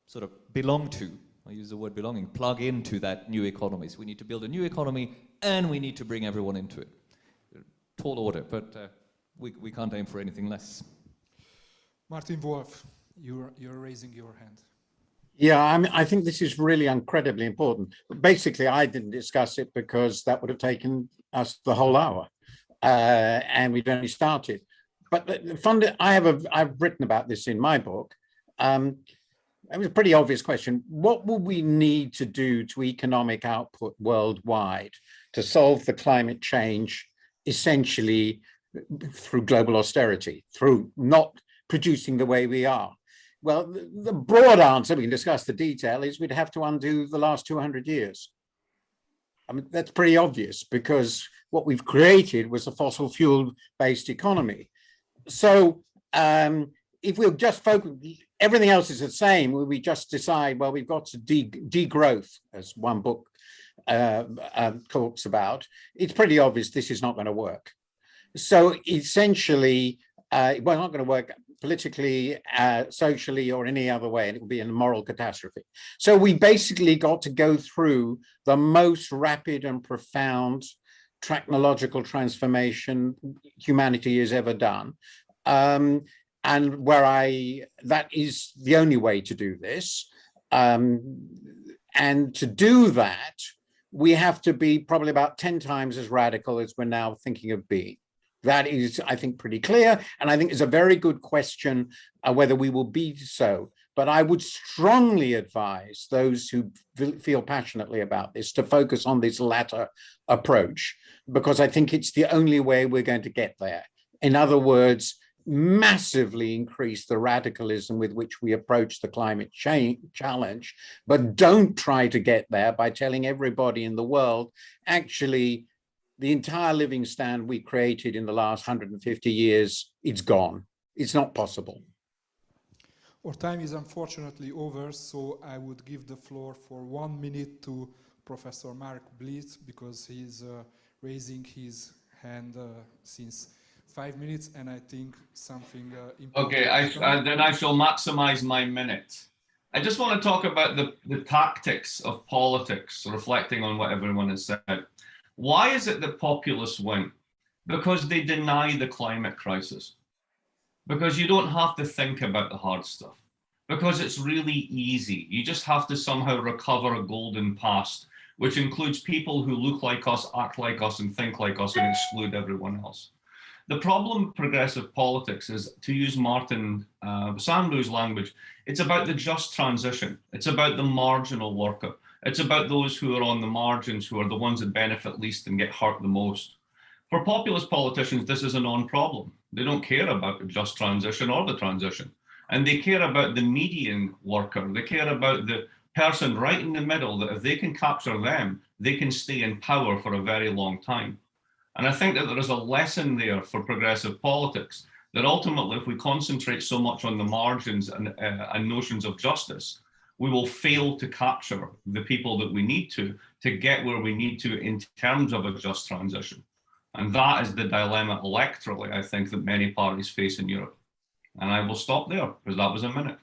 sort of belong to, I use the word belonging, plug into that new economy. So we need to build a new economy and we need to bring everyone into it. Tall order, but we can't aim for anything less. Martin Wolf, you're raising your hand. Yeah, I think this is really incredibly important. Basically, I didn't discuss it because that would have taken us the whole hour, and we've only started. But I've written about this in my book. It was a pretty obvious question. What will we need to do to economic output worldwide to solve the climate change, essentially through global austerity, through not producing the way we are? Well, the broad answer, we can discuss the detail, is we'd have to undo the last 200 years. I mean, that's pretty obvious because what we've created was a fossil fuel-based economy. So if we'll just focus, everything else is the same. We just decide, well, we've got to degrowth, as one book talks about. It's pretty obvious this is not going to work. So essentially, well, not going to work politically, socially, or any other way, and it will be a moral catastrophe. So we basically got to go through the most rapid and profound technological transformation humanity has ever done. And that is the only way to do this. And to do that, we have to be probably about 10 times as radical as we're now thinking of being. That is, I think, pretty clear. And I think it's a very good question whether we will be so. But I would strongly advise those who feel passionately about this to focus on this latter approach, because I think it's the only way we're going to get there. In other words, massively increase the radicalism with which we approach the climate change challenge, but don't try to get there by telling everybody in the world, actually, the entire living standard we created in the last 150 years, it's gone. It's not possible. Our time is unfortunately over, so I would give the floor for 1 minute to Professor Mark Blyth, because he's raising his hand since 5 minutes, and I think something important. Okay, then I shall maximize my minute. I just want to talk about the tactics of politics, reflecting on what everyone has said. Why is it that populists win? Because they deny the climate crisis. Because you don't have to think about the hard stuff. Because it's really easy. You just have to somehow recover a golden past, which includes people who look like us, act like us, and think like us, and exclude everyone else. The problem with progressive politics is, to use Martin Sandbu's language, it's about the just transition. It's about the marginal worker. It's about those who are on the margins, who are the ones that benefit least and get hurt the most. For populist politicians, this is a non-problem. They don't care about the just transition or the transition. And they care about the median worker. They care about the person right in the middle, that if they can capture them, they can stay in power for a very long time. And I think that there is a lesson there for progressive politics, that ultimately, if we concentrate so much on the margins and notions of justice, we will fail to capture the people that we need to get where we need to in terms of a just transition. And that is the dilemma electorally, I think, that many parties face in Europe. And I will stop there, because that was a minute.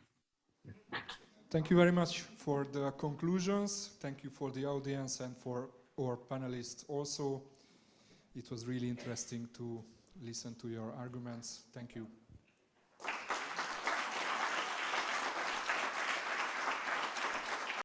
Thank you very much for the conclusions. Thank you for the audience and for our panelists also. It was really interesting to listen to your arguments. Thank you.